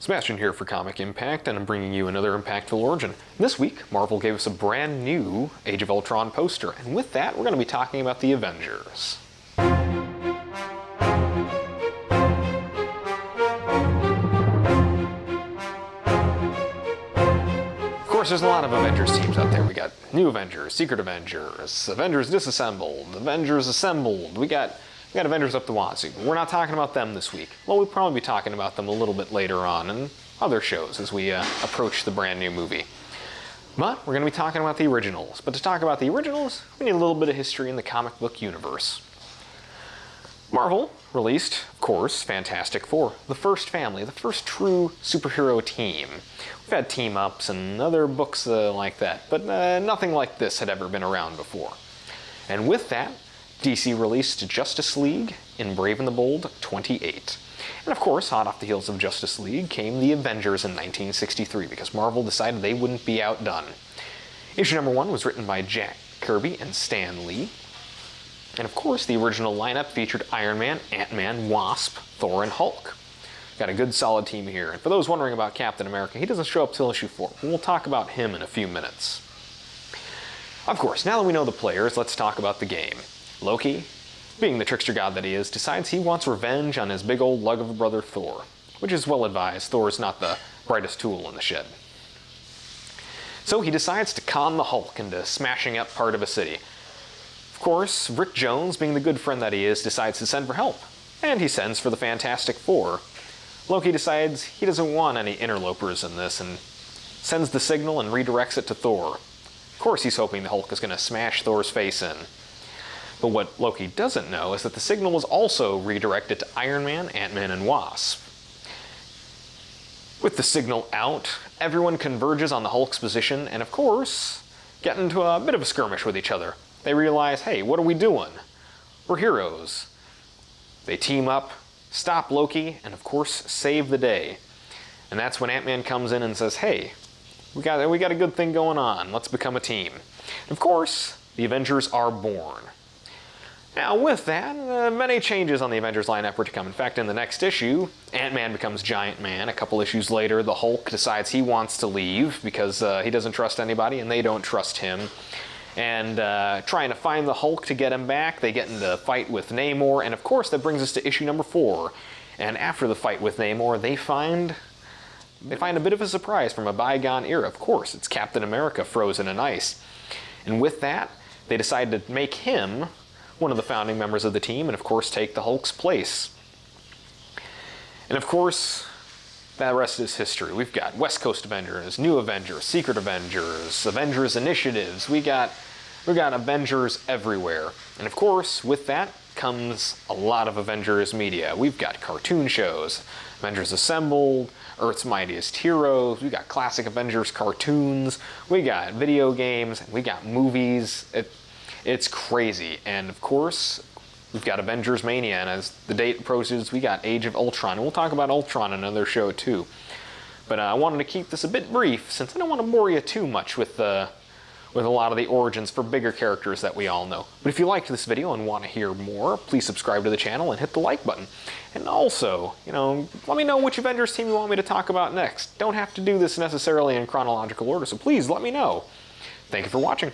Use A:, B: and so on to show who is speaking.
A: Sebastian here for Comic Impact, and I'm bringing you another impactful origin. This week, Marvel gave us a brand new Age of Ultron poster, and with that, we're going to be talking about the Avengers. Of course, there's a lot of Avengers teams out there. We got New Avengers, Secret Avengers, Avengers Disassembled, Avengers Assembled. We got Avengers up the wazoo. We're not talking about them this week. Well, we'll probably be talking about them a little bit later on in other shows as we approach the brand new movie. But we're going to be talking about the originals. But to talk about the originals, we need a little bit of history in the comic book universe. Marvel released, of course, Fantastic Four, the first family, the first true superhero team. We've had team-ups and other books like that, but nothing like this had ever been around before. And with that, DC released Justice League in Brave and the Bold 28. And of course, hot off the heels of Justice League came the Avengers in 1963 because Marvel decided they wouldn't be outdone. Issue number 1 was written by Jack Kirby and Stan Lee. And of course, the original lineup featured Iron Man, Ant-Man, Wasp, Thor, and Hulk. Got a good solid team here. And for those wondering about Captain America, he doesn't show up till issue 4. We'll talk about him in a few minutes. Of course, now that we know the players, let's talk about the game. Loki, being the trickster god that he is, decides he wants revenge on his big old lug of a brother Thor, which is well advised. Thor is not the brightest tool in the shed. So he decides to con the Hulk into smashing up part of a city. Of course, Rick Jones, being the good friend that he is, decides to send for help, and he sends for the Fantastic Four. Loki decides he doesn't want any interlopers in this and sends the signal and redirects it to Thor. Of course, he's hoping the Hulk is going to smash Thor's face in. But what Loki doesn't know is that the signal was also redirected to Iron Man, Ant-Man, and Wasp. With the signal out, everyone converges on the Hulk's position and, of course, get into a bit of a skirmish with each other. They realize, hey, what are we doing? We're heroes. They team up, stop Loki, and of course, save the day. And that's when Ant-Man comes in and says, hey, we got a good thing going on. Let's become a team. And of course, the Avengers are born. Now with that, many changes on the Avengers lineup were to come. In fact, in the next issue, Ant-Man becomes Giant Man. A couple issues later, the Hulk decides he wants to leave because he doesn't trust anybody and they don't trust him. And trying to find the Hulk to get him back, they get into a fight with Namor, and of course that brings us to issue number 4. And after the fight with Namor, they find a bit of a surprise from a bygone era. Of course, it's Captain America frozen in ice. And with that, they decide to make him one of the founding members of the team, and of course take the Hulk's place. And of course, that rest is history. We've got West Coast Avengers, New Avengers, Secret Avengers, Avengers Initiatives. We got Avengers everywhere. And of course, with that comes a lot of Avengers media. We've got cartoon shows, Avengers Assembled, Earth's Mightiest Heroes, we got classic Avengers cartoons, we got video games, we got movies. It's crazy. And of course, we've got Avengers Mania, and as the date approaches, we got Age of Ultron. And we'll talk about Ultron in another show too. But I wanted to keep this a bit brief, since I don't want to bore you too much with a lot of the origins for bigger characters that we all know. But if you liked this video and want to hear more, please subscribe to the channel and hit the like button. And also, let me know which Avengers team you want me to talk about next. Don't have to do this necessarily in chronological order, so please let me know. Thank you for watching.